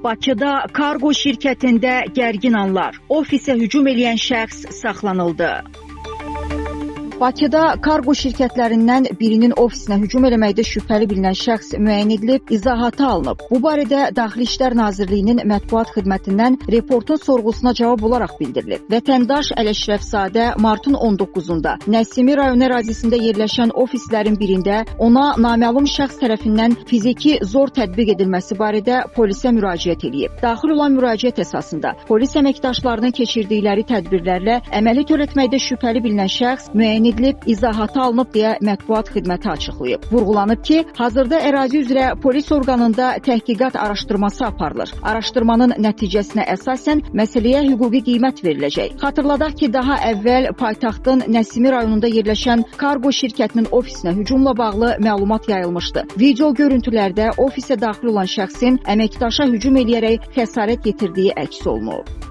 Bakıda kargo şirkətində gərgin anlar. Ofisə hücum edən şəxs saxlanıldı. Bakıda kargo şirkətlərindən birinin ofisinə hücum eləməkdə şübhəli bilinən şəxs müəyyən edilib, izahata alınıb. Bu barədə Daxili İşlər Nazirliyinin mətbuat xidmətindən reportun sorğusuna cavab olaraq bildirilib. Vətəndaş Ələşrəfzadə martın 19-da Nəsimi rayon ərazisində yerləşən ofislərin birində ona naməlum şəxs tərəfindən fiziki zor tətbiq edilməsi barədə polisə müraciət edib. Daxil olan müraciət əsasında polis əməkdaşlarının keçirdikləri tədbirlərlə əməli törətməkdə şübhəli bilinən şəxs müəyyən edilib, izahata alınıb deyə mətbuat xidməti açıqlayıb. Vurğulanıb ki, hazırda ərazi üzrə polis orqanında təhqiqat araşdırması aparılır. Araşdırmanın nəticəsinə əsasən məsələyə hüquqi qiymət veriləcək. Xatırladaq ki, daha əvvəl paytaxtın Nəsimi rayonunda yerləşən kargo şirkətinin ofisinə hücumla bağlı məlumat yayılmışdı. Video görüntülərdə ofisə daxil olan şəxsin əməkdaşa hücum edərək xəsarət yetirdiyi əks olunub.